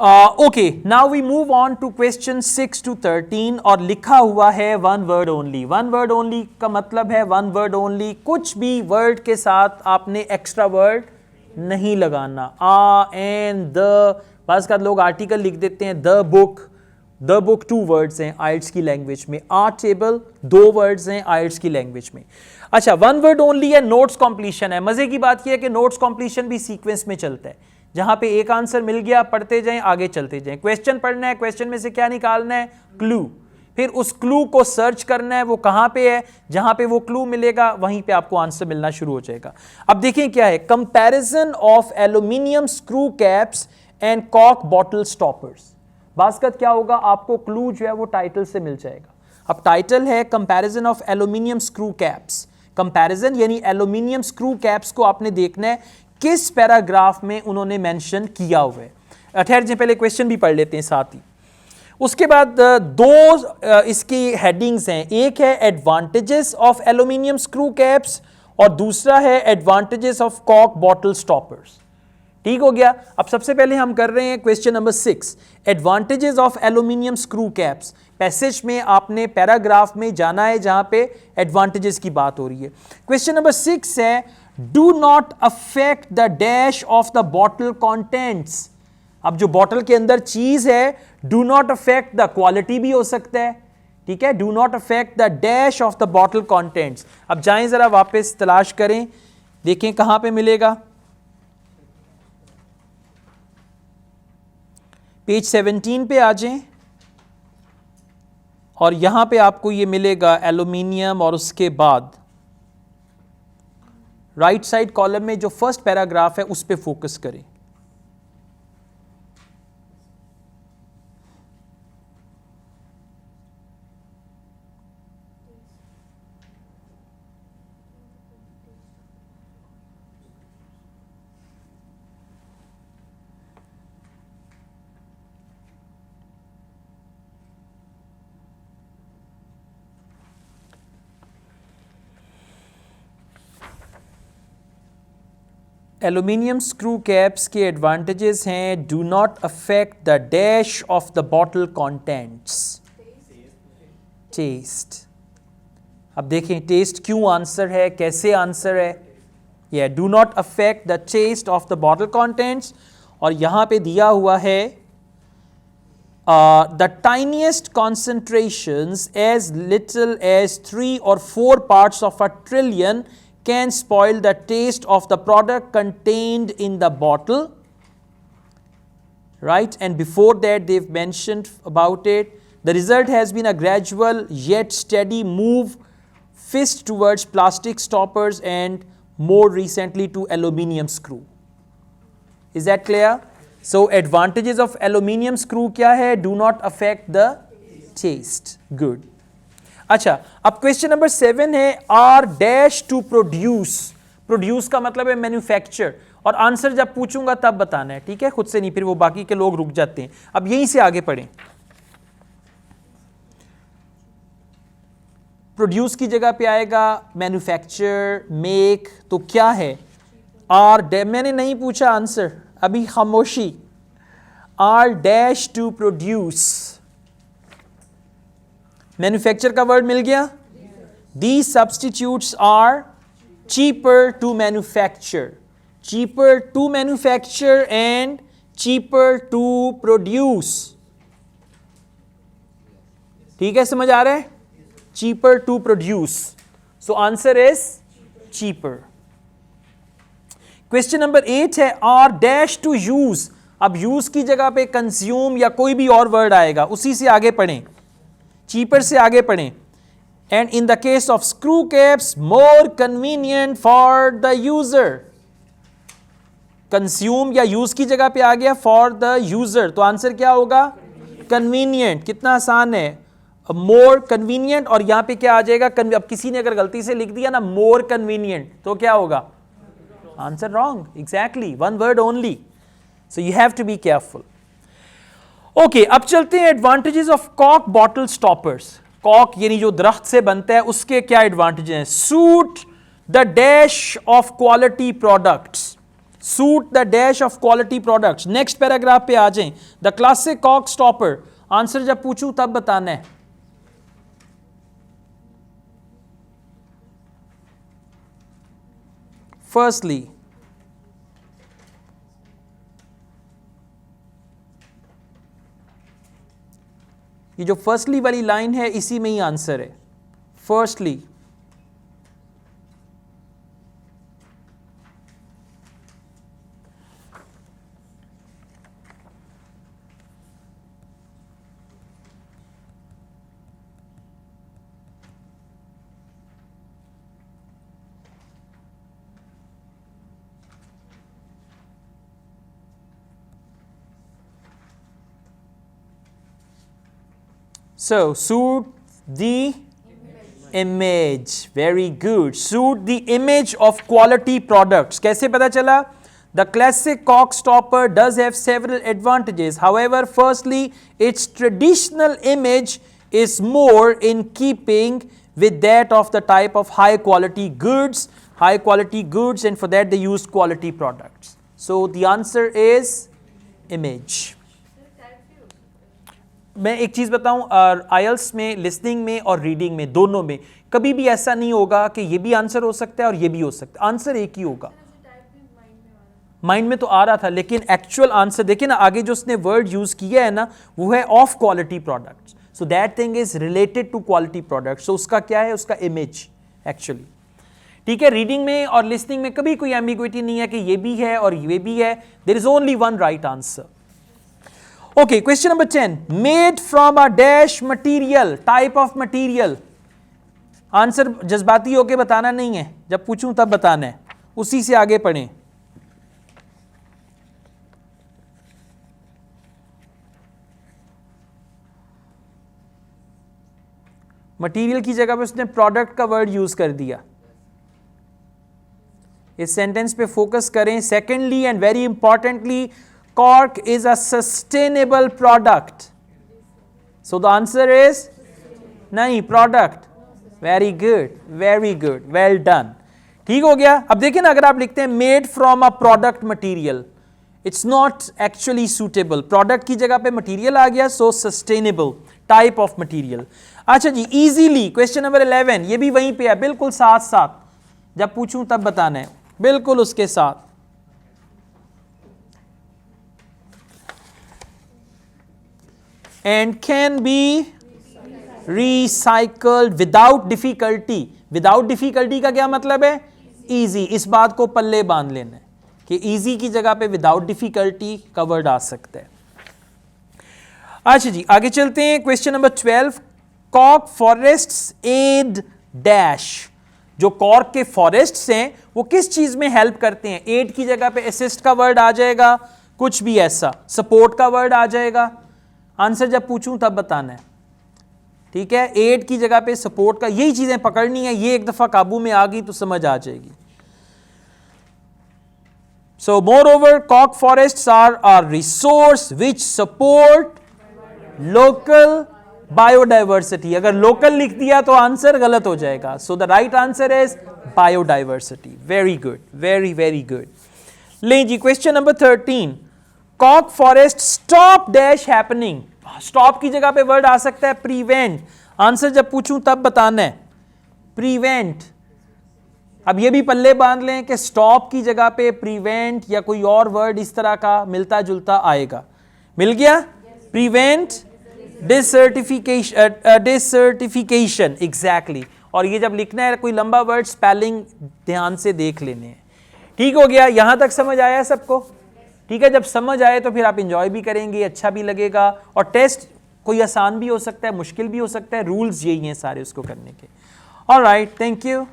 Okay, now we move on to question 6 to 13 और लिखा हुआ है one word only. One word only का मतलब है वन वर्ड ओनली, कुछ भी वर्ड के साथ आपने एक्स्ट्रा वर्ड नहीं लगाना। एंड द, बाज़ का लोग आर्टिकल लिख देते हैं the book. The book 2 words हैं आइल्स की लैंग्वेज में, टेबल 2 वर्ड्स हैं आइल्स की लैंग्वेज में। अच्छा, वन वर्ड ओनली है, नोट्स कॉम्प्लीशन है। मजे की बात यह है कि नोट्स कॉम्प्लीशन भी सीक्वेंस में चलता है, जहां पे एक आंसर मिल गया पढ़ते जाएं, आगे चलते जाएं। क्वेश्चन पढ़ना है, क्वेश्चन में से क्या निकालना है, क्लू, फिर उस क्लू को सर्च करना है वो कहां पे है, जहां पे वो क्लू मिलेगा वहीं पे आपको आंसर मिलना शुरू हो जाएगा। अब देखें क्या है, comparison of aluminium screw caps and कॉक बॉटल स्टॉपर्स। बास्कत क्या होगा, आपको क्लू जो है वो टाइटल से मिल जाएगा। अब टाइटल है comparison of aluminium screw caps. Comparison यानी एल्यूमिनियम स्क्रू कैप्स को आपने देखना है किस पैराग्राफ में उन्होंने मेंशन किया हुआ है। ठहर जी, पहले क्वेश्चन भी पढ़ लेते हैं साथ ही। उसके बाद दो इसकी हेडिंग्स हैं, एक है advantages of aluminium screw caps और दूसरा है एडवांटेजेस ऑफ कॉक बॉटल स्टॉपर्स। ठीक हो गया। अब सबसे पहले हम कर रहे हैं question number 6, advantages of aluminium screw caps. Passage में आपने पैराग्राफ में जाना है जहां पे एडवांटेजेस की बात हो रही है। क्वेश्चन नंबर 6 है, do not affect the dash of the bottle contents. अब जो बॉटल के अंदर चीज है, do not affect the quality भी हो सकता है, ठीक है, do not affect the dash of the bottle contents. अब जाएं जरा वापस तलाश करें, देखें कहां पे मिलेगा, पेज 17 पे आ जाएं और यहां पे आपको ये मिलेगा एल्यूमिनियम और उसके बाद राइट साइड कॉलम में जो फर्स्ट पैराग्राफ है उस पे फोकस करें। एल्यूमिनियम स्क्रू कैप्स के एडवांटेजेस हैं, do not affect the dash of the bottle contents. Taste, अब देखें टेस्ट क्यों आंसर है, कैसे आंसर है, यह do not affect the taste of the bottle contents. और यहां पे दिया हुआ है the tiniest concentrations as little as 3 or 4 parts of a trillion can spoil the taste of the product contained in the bottle, right? And before that they've mentioned about it, the result has been a gradual yet steady move fist towards plastic stoppers and more recently to aluminium screw. Is that clear? So advantages of aluminium screw क्या है, do not affect the taste. Good. अच्छा, अब question number 7 है, R dash to produce. Produce का मतलब है manufacture, और answer जब पूछूंगा तब बताना है, ठीक है, खुद से नहीं, फिर वो बाकी के लोग रुक जाते हैं। अब यहीं से आगे पढ़ें। प्रोड्यूस की जगह पे आएगा मैन्युफैक्चर, मेक, तो क्या है, आर डैश, मैंने नहीं पूछा आंसर अभी, खामोशी। R dash to produce, manufacture का वर्ड मिल गया। These substitutes are cheaper to manufacture, cheaper to manufacture and cheaper to produce. ठीक है, समझ आ रहा है, cheaper to produce. So answer is cheaper. Question number 8 है, are dash to use। अब use की जगह पे consume या कोई भी और वर्ड आएगा, उसी से आगे पढ़ें, चीपर से आगे पढ़ें। And in the case of screw caps more convenient for the user. Consume या यूज की जगह पे आ गया फॉर द यूजर, तो आंसर क्या होगा, कन्वीनियंट। कितना आसान है, मोर कन्वीनियंट, और यहां पे क्या आ जाएगा, अब किसी ने अगर गलती से लिख दिया ना मोर कन्वीनियंट, तो क्या होगा, answer wrong. Exactly, one word only, so you have to be careful. Okay, अब चलते हैं एडवांटेजेस ऑफ कॉक बॉटल स्टॉपर्स। कॉक यानी जो दरख्त से बनता है, उसके क्या एडवांटेज हैं, suit the dash of quality products. Suit the dash of quality products. Next paragraph पे आ जाएं। द क्लासिक कॉक स्टॉपर, आंसर जब पूछूं तब बताना है। फर्स्टली, ये जो फर्स्टली वाली लाइन है इसी में ही आंसर है। Firstly, so suit the image, very good, suit the image of quality products। कैसे पता चला? The classic cork stopper does have several advantages, however firstly its traditional image is more in keeping with that of the type of high quality goods, and for that they used quality products, so the answer is image। मैं एक चीज़ बताऊं, IELTS में, listening में और reading में, दोनों में कभी भी ऐसा नहीं होगा कि ये भी आंसर हो सकता है और ये भी हो सकता है, आंसर एक ही होगा। माइंड में तो आ रहा था, लेकिन एक्चुअल आंसर देखिए ना, आगे जो उसने वर्ड यूज किया है ना वो है of quality products, so that thing is related to quality products, so उसका क्या है, उसका इमेज एक्चुअली। ठीक है, रीडिंग में और लिसनिंग में कभी कोई एम्बिग्विटी नहीं है कि ये भी है और ये भी है, there is only one right answer. Okay, question number 10. Made from a dash material, type of material. Answer जज्बाती होके बताना नहीं है, जब पूछूं तब बताना है, उसी से आगे पढ़ें। मटीरियल की जगह पे उसने प्रोडक्ट का वर्ड यूज कर दिया। इस सेंटेंस पे फोकस करें। Secondly and very importantly, cork is a sustainable product, so the answer is nahi, product। very good, well done, ठीक हो गया। अब देखिए ना, अगर आप लिखते हैं made from a product material, it's not actually suitable, product की जगह पे material आ गया, so sustainable type of material। अच्छा जी, easily question number 11, ये भी वहीं पे है, बिल्कुल साथ साथ, जब पूछूं तब बताना है, बिल्कुल उसके साथ। and can be recycled without difficulty। without difficulty का क्या मतलब है? easy। इस बात को पल्ले बांध लेना है कि easy की जगह पे without difficulty का वर्ड आ सकता है। अच्छा जी, आगे चलते हैं। Question number 12, cork forests add dash. जो कॉर्क के फॉरेस्ट्स हैं वो किस चीज में हेल्प करते हैं? एड की जगह पे असिस्ट का वर्ड आ जाएगा, कुछ भी ऐसा, सपोर्ट का वर्ड आ जाएगा। आंसर जब पूछूं तब बताना है, ठीक है। एड की जगह पे सपोर्ट का, यही चीजें पकड़नी है, ये एक दफा काबू में आ गई तो समझ आ जाएगी। So moreover cork forests are a resource which support local biodiversity. अगर लोकल लिख दिया तो आंसर गलत हो जाएगा, so the right answer is biodiversity. Very good, very good. लें जी, question number 13, cork forest stop dash happening. Stop की जगह पे वर्ड आ सकता है प्रिवेंट। आंसर जब पूछूं तब बताना है, प्रिवेंट। अब ये भी पल्ले बांध लें कि स्टॉप की जगह पे प्रिवेंट या कोई और वर्ड इस तरह का मिलता जुलता आएगा। मिल गया? Prevent desertification, exactly. और ये जब लिखना है कोई लंबा वर्ड, स्पेलिंग ध्यान से देख लेने हैं। ठीक हो गया? यहां तक समझ आया सबको? ठीक है, जब समझ आए तो फिर आप इंजॉय भी करेंगे, अच्छा भी लगेगा। और टेस्ट कोई आसान भी हो सकता है, मुश्किल भी हो सकता है, रूल्स यही हैं सारे उसको करने के। Alright, thank you.